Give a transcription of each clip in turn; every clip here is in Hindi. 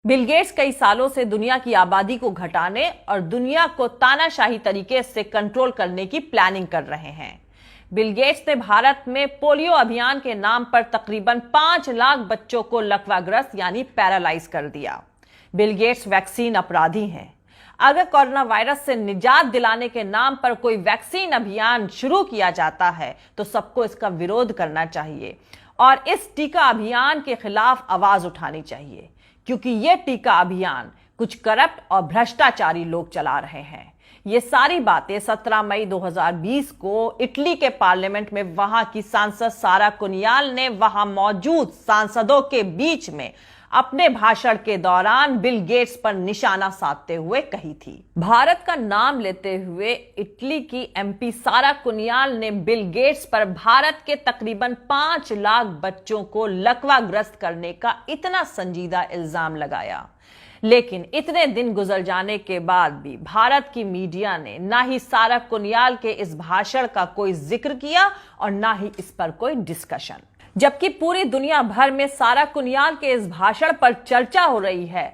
बिल गेट्स कई सालों से दुनिया की आबादी को घटाने और दुनिया को तानाशाही तरीके से कंट्रोल करने की प्लानिंग कर रहे हैं। बिल गेट्स ने भारत में पोलियो अभियान के नाम पर तकरीबन 5 लाख बच्चों को लकवाग्रस्त यानी पैरालाइज कर दिया। बिल गेट्स वैक्सीन अपराधी हैं। अगर कोरोना वायरस से निजात दिलाने के नाम पर कोई वैक्सीन अभियान शुरू किया जाता है तो सबको इसका विरोध करना चाहिए और इस टीका अभियान के खिलाफ आवाज उठानी चाहिए, क्योंकि यह टीका अभियान कुछ करप्ट और भ्रष्टाचारी लोग चला रहे हैं। ये सारी बातें 17 मई 2020 को इटली के पार्लियामेंट में वहां की सांसद सारा कुनियाल ने वहां मौजूद सांसदों के बीच में अपने भाषण के दौरान बिल गेट्स पर निशाना साधते हुए कही थी। भारत का नाम लेते हुए इटली की एमपी सारा कुनियाल ने बिल गेट्स पर भारत के तकरीबन 5 लाख बच्चों को लकवाग्रस्त करने का इतना संजीदा इल्जाम लगाया। लेकिन इतने दिन गुजर जाने के बाद भी भारत की मीडिया ने ना ही सारा कुनियाल के इस भाषण का कोई जिक्र किया और ना ही इस पर कोई डिस्कशन, जबकि पूरी दुनिया भर में सारा कुनियाल के इस भाषण पर चर्चा हो रही है।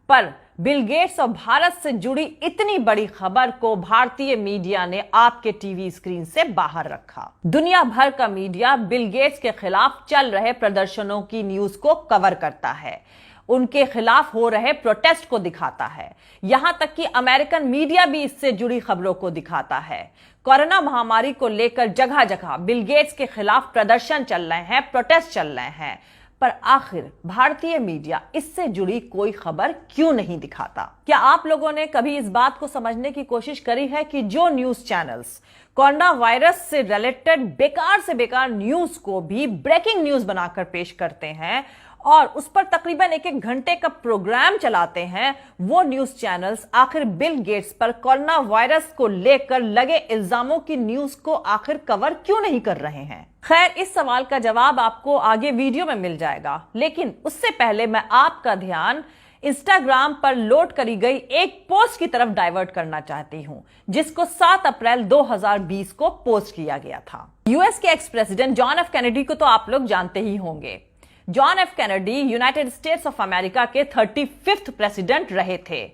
पर बिल गेट्स और भारत से जुड़ी इतनी बड़ी खबर को भारतीय मीडिया ने आपके टीवी स्क्रीन से बाहर रखा। दुनिया भर का मीडिया बिल गेट्स के खिलाफ चल रहे प्रदर्शनों की न्यूज को कवर करता है, उनके खिलाफ हो रहे प्रोटेस्ट को दिखाता है। यहां तक कि अमेरिकन मीडिया भी इससे जुड़ी खबरों को दिखाता है। कोरोना महामारी को लेकर जगह जगह बिल गेट्स के खिलाफ प्रदर्शन चल रहे हैं, प्रोटेस्ट चल रहे हैं, पर आखिर भारतीय मीडिया इससे जुड़ी कोई खबर क्यों नहीं दिखाता? क्या आप लोगों ने कभी इस बात को समझने की कोशिश करी है कि जो न्यूज चैनल्स कोरोना वायरस से रिलेटेड बेकार से बेकार न्यूज को भी ब्रेकिंग न्यूज बनाकर पेश करते हैं और उस पर तकरीबन 1-1 घंटे का प्रोग्राम चलाते हैं, वो न्यूज चैनल्स आखिर बिल गेट्स पर कोरोना वायरस को लेकर लगे इल्जामों की न्यूज को आखिर कवर क्यों नहीं कर रहे हैं? खैर, इस सवाल का जवाब आपको आगे वीडियो में मिल जाएगा, लेकिन उससे पहले मैं आपका ध्यान इंस्टाग्राम पर लोड करी गई एक पोस्ट की तरफ डाइवर्ट करना चाहती हूं, जिसको 7 अप्रैल 2020 को पोस्ट किया गया था। यूएस के ex president John F Kennedy को तो आप लोग जानते ही होंगे। John F Kennedy United states of America के 35th प्रेसिडेंट रहे थे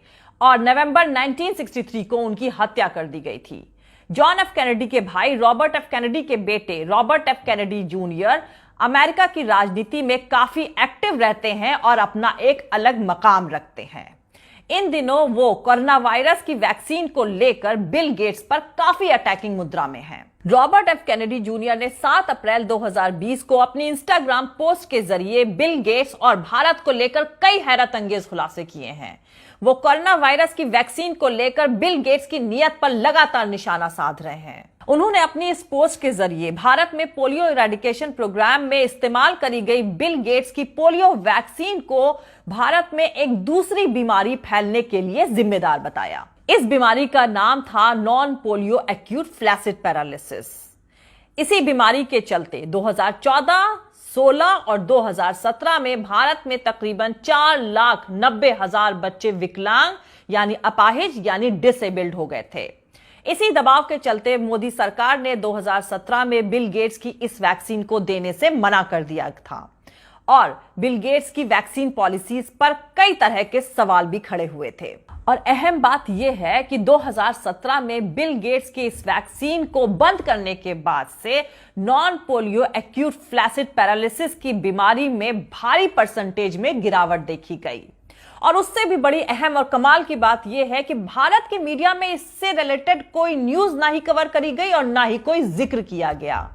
और नवंबर 1963 को उनकी हत्या कर दी गई थी। जॉन एफ कैनेडी के भाई रॉबर्ट एफ कैनेडी के बेटे Robert F Kennedy junior America की राजनीति में काफी एक्टिव रहते हैं और अपना एक अलग मकाम रखते हैं। इन दिनों वो कोरोना वायरस की वैक्सीन को लेकर बिल गेट्स पर काफी अटैकिंग मुद्रा में हैं। रॉबर्ट एफ कैनेडी जूनियर ने 7 अप्रैल 2020 को अपनी इंस्टाग्राम पोस्ट के जरिए बिल गेट्स और भारत को लेकर कई हैरत अंगेज खुलासे किए हैं। वो कोरोना वायरस की वैक्सीन को लेकर बिल गेट्स की नीयत पर लगातार निशाना साध रहे हैं। उन्होंने अपनी इस पोस्ट के जरिए भारत में पोलियो इरेडिकेशन प्रोग्राम में इस्तेमाल करी गई बिल गेट्स की पोलियो वैक्सीन को भारत में एक दूसरी बीमारी फैलने के लिए जिम्मेदार बताया। इस बीमारी का नाम था non polio acute flaccid paralysis. इसी बीमारी के चलते 2014, 16 और 2017 में भारत में तकरीबन 4,90,000 बच्चे विकलांग यानी अपाहिज यानी डिसेबल्ड हो गए थे। इसी दबाव के चलते मोदी सरकार ने 2017 में बिल गेट्स की इस वैक्सीन को देने से मना कर दिया था और बिल गेट्स की वैक्सीन पॉलिसीज पर कई तरह के सवाल भी खड़े हुए थे। और अहम बात यह है कि 2017 में बिल गेट्स की इस वैक्सीन को बंद करने के बाद से non polio acute flaccid paralysis की बीमारी में भारी परसेंटेज में गिरावट देखी गई। और उससे भी बड़ी अहम और कमाल की बात यह है कि भारत के मीडिया में इससे रिलेटेड कोई न्यूज ना ही कवर करी गई और ना ही कोई जिक्र किया गया।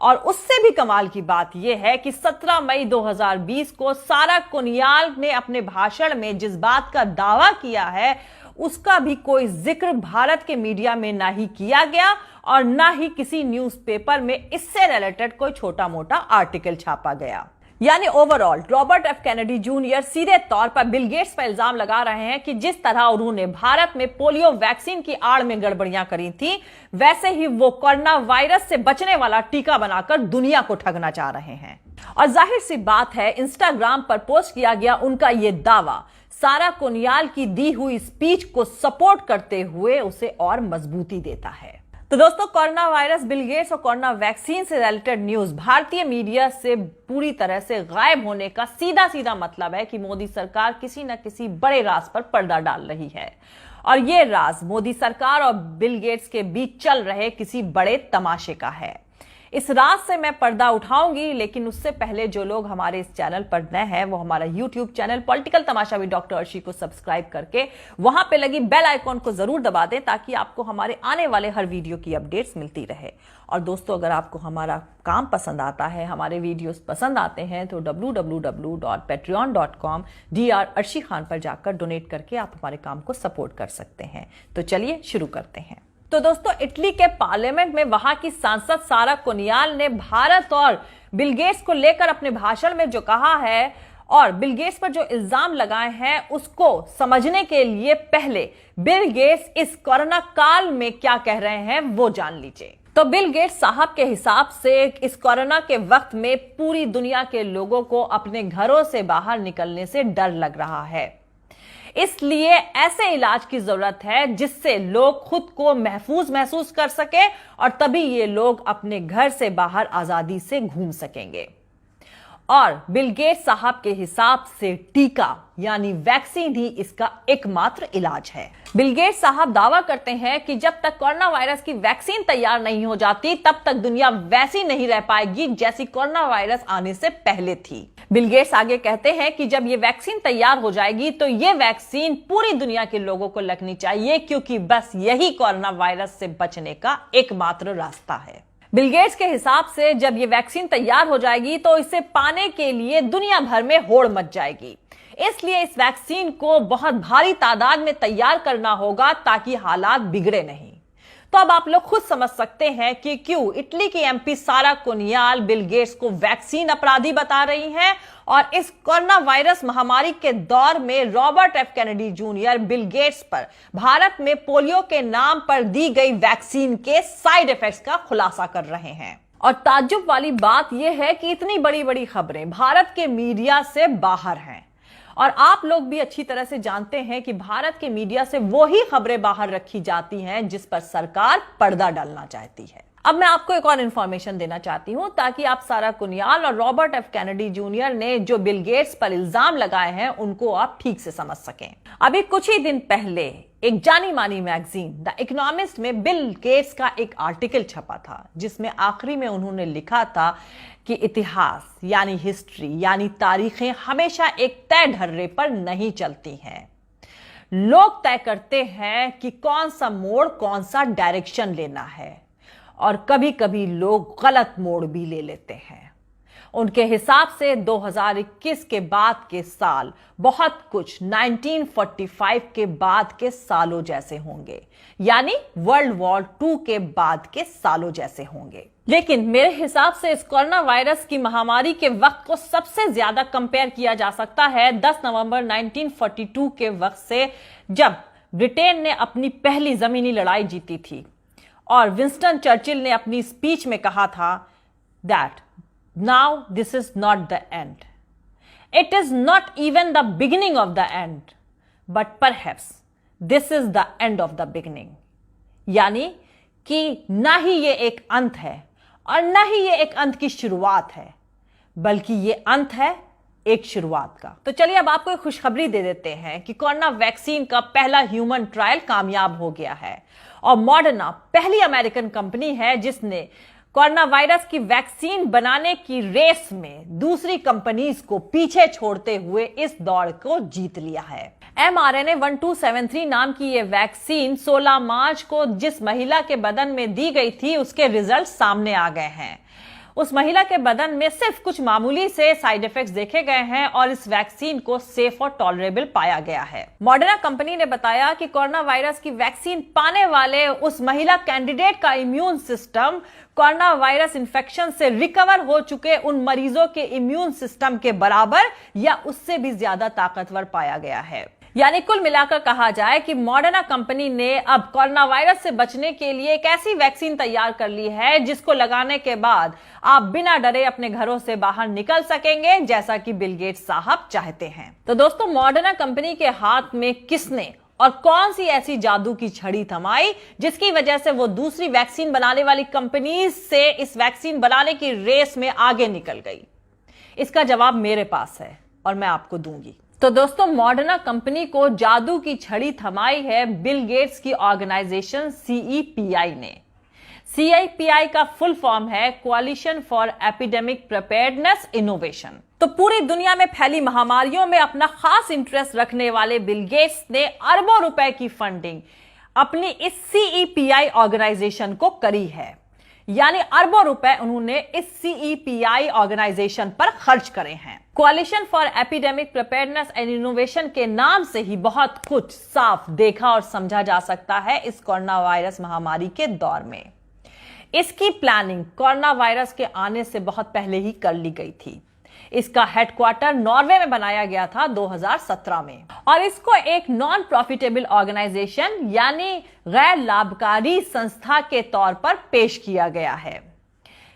और उससे भी कमाल की बात यह है कि 17 मई 2020 को सारा कुनियाल ने अपने भाषण में जिस बात का दावा किया है उसका भी कोई जिक्र भारत के मीडिया में ना ही किया गया और ना ही किसी न्यूज़पेपर में इससे रिलेटेड कोई छोटा मोटा आर्टिकल छापा गया। यानी overall Robert F Kennedy junior सीधे तौर पर बिल गेट्स पर इल्जाम लगा रहे हैं कि जिस तरह उन्होंने भारत में पोलियो वैक्सीन की आड़ में गड़बड़ियां करी थी, वैसे ही वो कोरोना वायरस से बचने वाला टीका बनाकर दुनिया को ठगना चाह रहे हैं। और जाहिर सी बात है, इंस्टाग्राम पर पोस्ट किया गया उनका यह दावा सारा कुनियाल की दी हुई स्पीच को सपोर्ट करते हुए उसे और मजबूती देता है। तो दोस्तों, कोरोना वायरस, बिल गेट्स और कोरोना वैक्सीन से रिलेटेड न्यूज भारतीय मीडिया से पूरी तरह से गायब होने का सीधा सीधा मतलब है कि मोदी सरकार किसी न किसी बड़े राज पर पर्दा डाल रही है। और यह राज मोदी सरकार और बिल गेट्स के बीच चल रहे किसी बड़े तमाशे का है। इस राज से मैं पर्दा उठाऊंगी, लेकिन उससे पहले जो लोग हमारे इस चैनल पर नए हैं वो हमारा YouTube channel political Tamasha with doctor Arshi को सब्सक्राइब करके वहां पे लगी बेल आइकॉन को जरूर दबा दें, ताकि आपको हमारे आने वाले हर वीडियो की अपडेट्स मिलती रहे। और दोस्तों, अगर आपको हमारा काम पसंद आता है, हमारे वीडियोस पसंद आते हैं, तो www.patreon.com/Dr अर्शी खान पर जाकर डोनेट करके आप हमारे काम को सपोर्ट कर सकते हैं। तो चलिए शुरू करते हैं। तो दोस्तों, इटली के पार्लियामेंट में वहां की सांसद सारा कोनियाल ने भारत और बिल गेट्स को लेकर अपने भाषण में जो कहा है और बिल गेट्स पर जो इल्जाम लगाए हैं उसको समझने के लिए पहले बिल गेट्स इस कोरोना काल में क्या कह रहे हैं वो जान लीजिए। तो बिल गेट्स साहब के हिसाब से इस कोरोना के वक्त में पूरी दुनिया के लोगों को अपने घरों से बाहर निकलने से डर लग रहा है, इसलिए ऐसे इलाज की जरूरत है जिससे लोग खुद को महफूज महसूस कर सके और तभी ये लोग अपने घर से बाहर आजादी से घूम सकेंगे। और बिल गेट्स साहब के हिसाब से टीका यानी वैक्सीन ही इसका एकमात्र इलाज है। बिल गेट्स साहब दावा करते हैं कि जब तक कोरोना वायरस की वैक्सीन तैयार नहीं हो जाती तब तक दुनिया वैसी नहीं रह पाएगी जैसी कोरोना वायरस आने से पहले थी। बिल गेट्स आगे कहते हैं कि जब ये वैक्सीन तैयार हो जाएगी तो ये वैक्सीन पूरी दुनिया के लोगों को लगनी चाहिए, क्योंकि बस यही कोरोना वायरस से बचने का एकमात्र रास्ता है। बिल गेट्स के हिसाब से जब ये वैक्सीन तैयार हो जाएगी तो इसे पाने के लिए दुनिया भर में होड़ मच जाएगी, इसलिए इस वैक्सीन को बहुत भारी तादाद में तैयार करना होगा ताकि हालात बिगड़े नहीं। तो अब आप लोग खुद समझ सकते हैं कि क्यों इटली की एमपी सारा कोनियाल बिल गेट्स को वैक्सीन अपराधी बता रही हैं और इस कोरोना वायरस महामारी के दौर में Robert F Kennedy junior Bill Gates पर भारत में पोलियो के नाम पर दी गई वैक्सीन के साइड इफेक्ट्स का खुलासा कर रहे हैं। और ताज्जुब वाली बात यह है कि इतनी बड़ी बड़ी खबरें भारत के मीडिया से बाहर हैं और आप लोग भी अच्छी तरह से जानते हैं कि भारत के मीडिया से वो ही खबरें बाहर रखी जाती हैं जिस पर सरकार पर्दा डालना चाहती है। अब मैं आपको एक और इंफॉर्मेशन देना चाहती हूं ताकि आप सारा कुनियाल और रॉबर्ट एफ कैनेडी जूनियर ने जो बिल गेट्स पर इल्जाम लगाए हैं उनको आप ठीक से समझ सकें। अभी कुछ ही दिन पहले एक जानी मानी मैगजीन द इकोनॉमिस्ट में बिल गेट्स का एक आर्टिकल छपा था जिसमें आखिरी में उन्होंने लिखा था कि इतिहास यानी हिस्ट्री यानी तारीखें हमेशा एक तय ढर्रे पर नहीं चलती हैं। लोग तय करते हैं कि कौन सा मोड़ कौन सा डायरेक्शन लेना है और कभी कभी लोग गलत मोड़ भी ले लेते हैं। उनके हिसाब से 2021 के बाद के साल बहुत कुछ 1945 के बाद के सालों जैसे होंगे, यानी वर्ल्ड वॉर 2 के बाद के सालों जैसे होंगे। लेकिन मेरे हिसाब से इस कोरोना वायरस की महामारी के वक्त को सबसे ज्यादा कंपेयर किया जा सकता है 10 नवंबर 1942 के वक्त से, जब ब्रिटेन ने अपनी पहली जमीनी लड़ाई जीती थी और विंस्टन चर्चिल ने अपनी स्पीच में कहा था that now this is not the end, it is not even the beginning of the end, but perhaps this is the end of the beginning. यानी कि ना ही ये एक अंत है और ना ही ये एक अंत की शुरुआत है, बल्कि ये अंत है एक शुरुआत का। तो चलिए अब आपको एक खुशखबरी दे देते हैं कि कोरोना वैक्सीन का पहला ह्यूमन ट्रायल कामयाब हो गया है और मॉडर्ना पहली अमेरिकन कंपनी है जिसने कोरोना वायरस की वैक्सीन बनाने की रेस में दूसरी कंपनीज को पीछे छोड़ते हुए इस दौड़ को जीत लिया है। mRNA 1273 नाम की यह वैक्सीन 16 मार्च को जिस महिला के बदन में दी गई थी उसके रिजल्ट सामने आ गए हैं। उस महिला के बदन में सिर्फ कुछ मामूली से साइड इफेक्ट्स देखे गए हैं और इस वैक्सीन को सेफ और टॉलरेबल पाया गया है। मॉडर्ना कंपनी ने बताया कि कोरोना वायरस की वैक्सीन पाने वाले उस महिला कैंडिडेट का immune system corona virus infection से रिकवर हो चुके उन मरीजों के इम्यून सिस्टम के बराबर या उससे भी ज्यादा ताकतवर पाया गया है। यानी कुल मिलाकर कहा जाए कि मॉडर्ना कंपनी ने अब कोरोना वायरस से बचने के लिए एक ऐसी वैक्सीन तैयार कर ली है जिसको लगाने के बाद आप बिना डरे अपने घरों से बाहर निकल सकेंगे, जैसा कि बिल गेट्स साहब चाहते हैं। तो दोस्तों, मॉडर्ना कंपनी के हाथ में किसने और कौन सी ऐसी जादू की छड़ी थमाई जिसकी वजह से वो दूसरी वैक्सीन बनाने वाली कंपनीज से इस वैक्सीन बनाने की रेस में आगे निकल गई? इसका जवाब मेरे पास है और मैं आपको दूंगी। तो दोस्तों, मॉडर्ना कंपनी को जादू की छड़ी थमाई है बिल गेट्स की ऑर्गेनाइजेशन CEPI ने। CEPI का फुल फॉर्म है कोalition फॉर एपिडेमिक प्रिपेयर्डनेस इनोवेशन। तो पूरी दुनिया में फैली महामारियों में अपना खास इंटरेस्ट रखने वाले बिल गेट्स ने अरबों रुपए की फंडिंग अपनी इस CEPI ऑर्गेनाइजेशन को करी है। यानी अरबों रुपए उन्होंने इस CEPI ऑर्गेनाइजेशन पर खर्च करे हैं। Coalition for epidemic preparedness and innovation के नाम से ही बहुत कुछ साफ देखा और समझा जा सकता है इस कोरोना वायरस महामारी के दौर में। इसकी प्लानिंग कोरोना वायरस के आने से बहुत पहले ही कर ली गई थी। इसका हेडक्वार्टर नॉर्वे में बनाया गया था 2017 में और इसको एक नॉन प्रॉफिटेबल ऑर्गेनाइजेशन यानी गैर लाभकारी संस्था के तौर पर पेश किया गया है।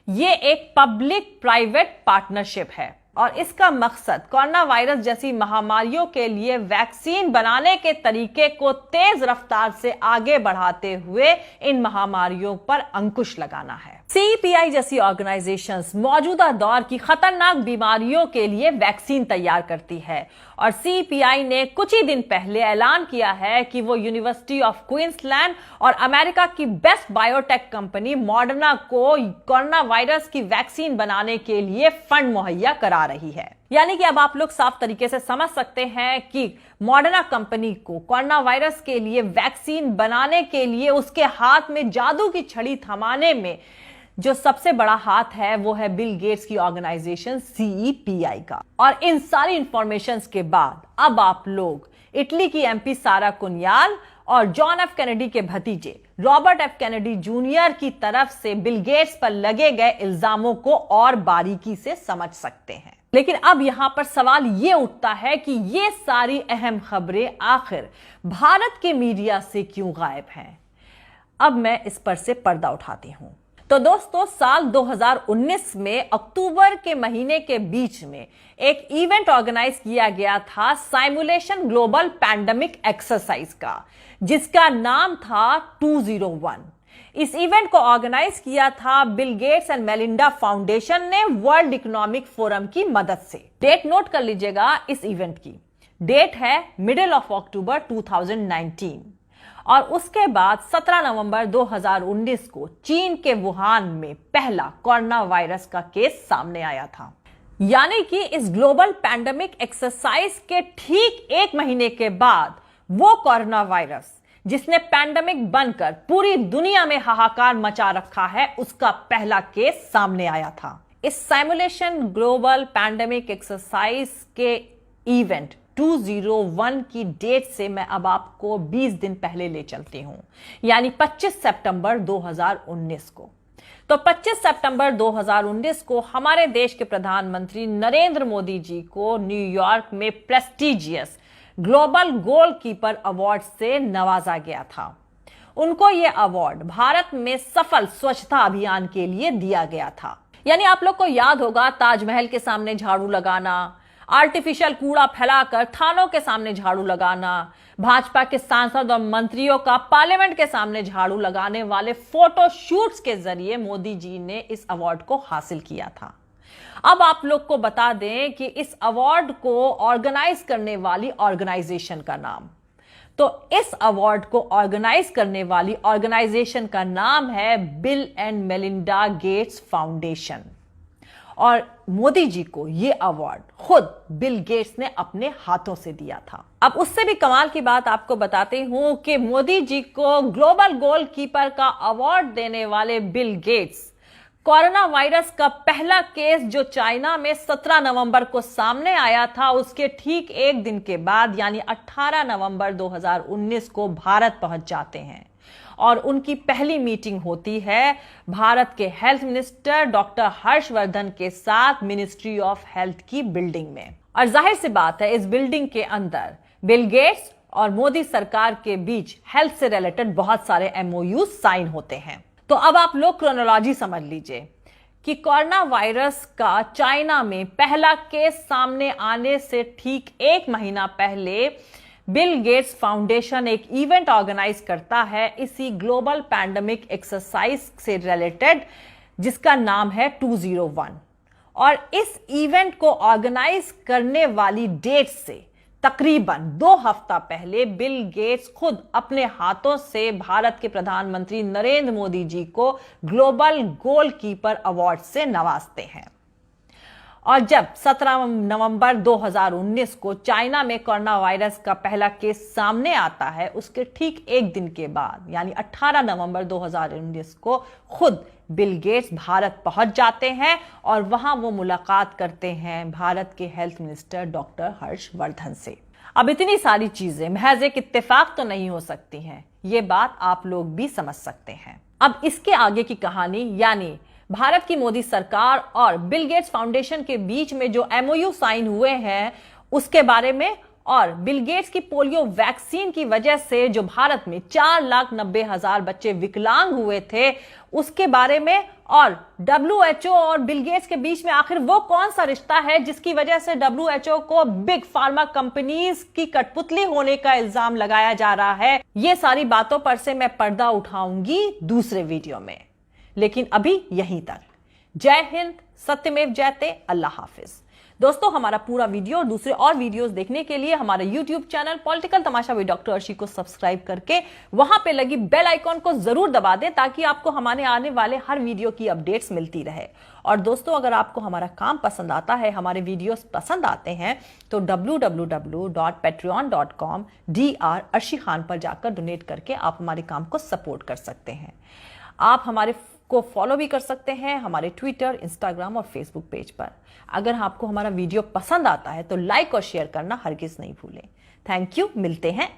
यह एक पब्लिक प्राइवेट पार्टनरशिप है और इसका मकसद कोरोना वायरस जैसी महामारियों के लिए वैक्सीन बनाने के तरीके को तेज रफ्तार से आगे बढ़ाते हुए इन महामारियों पर अंकुश लगाना है। CEPI जैसी ऑर्गेनाइजेशंस मौजूदा दौर की खतरनाक बीमारियों के लिए वैक्सीन तैयार करती है और CEPI ने कुछ ही दिन पहले ऐलान किया है कि वो यूनिवर्सिटी ऑफ क्वींसलैंड और अमेरिका की बेस्ट बायोटेक कंपनी मॉडर्ना को कोरोना वायरस की वैक्सीन बनाने के लिए फंड मुहैया करा रही है। यानी कि अब आप लोग साफ तरीके से समझ सकते हैं कि मॉडर्ना कंपनी को कोरोना वायरस के लिए वैक्सीन बनाने के लिए उसके हाथ में जादू की छड़ी थमाने में जो सबसे बड़ा हाथ है वो है बिल गेट्स की ऑर्गेनाइजेशन CEPI का। और इन सारी इंफॉर्मेशन के बाद अब आप लोग इटली की MP सारा कुनियाल और जॉन F कैनेडी के भतीजे रॉबर्ट F कैनेडी जूनियर की तरफ से बिल गेट्स पर लगे गए इल्जामों को और बारीकी से समझ सकते हैं। लेकिन अब यहां पर सवाल यह उठता है कि ये सारी अहम खबरें आखिर भारत के मीडिया से क्यों गायब हैं? अब मैं इस पर से पर्दा उठाती हूं। तो दोस्तों, साल 2019 में अक्टूबर के महीने के बीच में एक इवेंट ऑर्गेनाइज किया गया था साइमुलेशन ग्लोबल पैंडेमिक एक्सरसाइज का, जिसका नाम था 201। इस इवेंट को ऑर्गेनाइज किया था Bill Gates and Melinda foundation ने वर्ल्ड इकोनॉमिक फोरम की मदद से। डेट नोट कर लीजिएगा इस इवेंट की। डेट है मिडिल ऑफ अक्टूबर 2019 और उसके बाद 17 नवंबर 2019 को चीन के वुहान में पहला कोरोना वायरस का केस सामने आया था। यानी कि इस ग्लोबल पैंडेमिक एक्सरसाइज के ठीक एक महीने के बाद वो कोरोना वायरस जिसने पैंडेमिक बनकर पूरी दुनिया में हाहाकार मचा रखा है, उसका पहला केस सामने आया था। इस साइमुलेशन ग्लोबल पैंडेमिक एक्सरसाइज के इवेंट 201 की डेट से मैं अब आपको 20 दिन पहले ले चलती हूं, यानी 25 सितंबर 2019 को। तो 25 सितंबर 2019 को हमारे देश के प्रधानमंत्री नरेंद्र मोदी जी को न्यूयॉर्क में प्रेस्टिजियस ग्लोबल गोलकीपर अवार्ड से नवाजा गया था। उनको यह अवार्ड भारत में सफल स्वच्छता अभियान के लिए दिया गया था। यानी आप लोग को याद होगा ताजमहल के सामने झाड़ू लगाना, आर्टिफिशियल कूड़ा फैलाकर थानों के सामने झाड़ू लगाना, भाजपा के सांसद और मंत्रियों का पार्लियामेंट के सामने झाड़ू लगाने वाले फोटो शूट्स के जरिए मोदी जी ने इस अवार्ड को हासिल किया था। अब आप लोग को बता दें कि इस अवार्ड को ऑर्गेनाइज करने वाली ऑर्गेनाइजेशन का नाम, तो इस अवार्ड को ऑर्गेनाइज करने वाली ऑर्गेनाइजेशन का नाम है bill and Melinda Gates foundation और मोदी जी को यह अवार्ड खुद बिल गेट्स ने अपने हाथों से दिया था। अब उससे भी कमाल की बात आपको बताती हूं कि मोदी जी को ग्लोबल गोलकीपर का अवार्ड देने वाले बिल गेट्स कोरोना वायरस का पहला केस जो चाइना में 17 नवंबर को सामने आया था, उसके ठीक एक दिन के बाद यानी 18 नवंबर 2019 को भारत पहुंच जाते हैं और उनकी पहली मीटिंग होती है भारत के हेल्थ मिनिस्टर डॉक्टर हर्षवर्धन के साथ मिनिस्ट्री ऑफ हेल्थ की बिल्डिंग में। और जाहिर सी बात है, इस बिल्डिंग के अंदर बिल गेट्स और मोदी सरकार के बीच हेल्थ से रिलेटेड बहुत सारे MOU साइन होते हैं। तो अब आप लोग क्रोनोलॉजी समझ लीजिए कि कोरोना वायरस का चाइना में पहला केस सामने आने से ठीक एक महीना पहले बिल गेट्स फाउंडेशन एक इवेंट ऑर्गेनाइज करता है इसी ग्लोबल पैंडेमिक एक्सरसाइज से रिलेटेड, जिसका नाम है 201। और इस इवेंट को ऑर्गेनाइज करने वाली डेट से तकरीबन 2 हफ्ता पहले बिल गेट्स खुद अपने हाथों से भारत के प्रधानमंत्री नरेंद्र मोदी जी को ग्लोबल गोलकीपर अवार्ड से नवाजते हैं। और जब 17 नवंबर 2019 को चाइना में कोरोना वायरस का पहला केस सामने आता है, उसके ठीक एक दिन के बाद यानी 18 नवंबर 2019 को खुद बिल गेट्स भारत पहुंच जाते हैं और वहां वो मुलाकात करते हैं भारत के हेल्थ मिनिस्टर डॉक्टर हर्षवर्धन से। अब इतनी सारी चीजें महज एक इत्तेफाक तो नहीं हो सकती हैं, ये बात आप लोग भी समझ सकते हैं। अब इसके आगे की कहानी यानी भारत की मोदी सरकार और बिल गेट्स फाउंडेशन के बीच में जो एमओयू साइन हुए हैं उसके बारे में, और बिल गेट्स की पोलियो वैक्सीन की वजह से जो भारत में 4,90,000 बच्चे विकलांग हुए थे उसके बारे में, और WHO और बिल गेट्स के बीच में आखिर वो कौन सा रिश्ता है जिसकी वजह से WHO को बिग फार्मा कंपनीज की कठपुतली होने का इल्जाम लगाया जा रहा है। ये सारी बातों पर से मैं पर्दा उठाऊंगी दूसरे वीडियो में, लेकिन अभी यहीं तक। जय हिंद, सत्यमेव जयते, अल्लाह हाफिज। दोस्तों, हमारा पूरा वीडियो और दूसरे और वीडियोस देखने के लिए हमारे YouTube channel political Tamasha with doctor Arshi को सब्सक्राइब करके वहां पे लगी बेल आइकॉन को जरूर दबा दें ताकि आपको हमारे आने वाले हर वीडियो की अपडेट्स मिलती रहे। और दोस्तों, अगर आपको हमारा काम पसंद आता है, हमारे वीडियोस पसंद आते हैं तो www.patreon.com/Dr अर्शी खान पर जाकर डोनेट करके आप हमारे काम को सपोर्ट कर सकते हैं। आप हमारे को फॉलो भी कर सकते हैं हमारे ट्विटर, इंस्टाग्राम और फेसबुक पेज पर। अगर आपको हमारा वीडियो पसंद आता है तो लाइक और शेयर करना हरगिज नहीं भूलें। थैंक यू, मिलते हैं।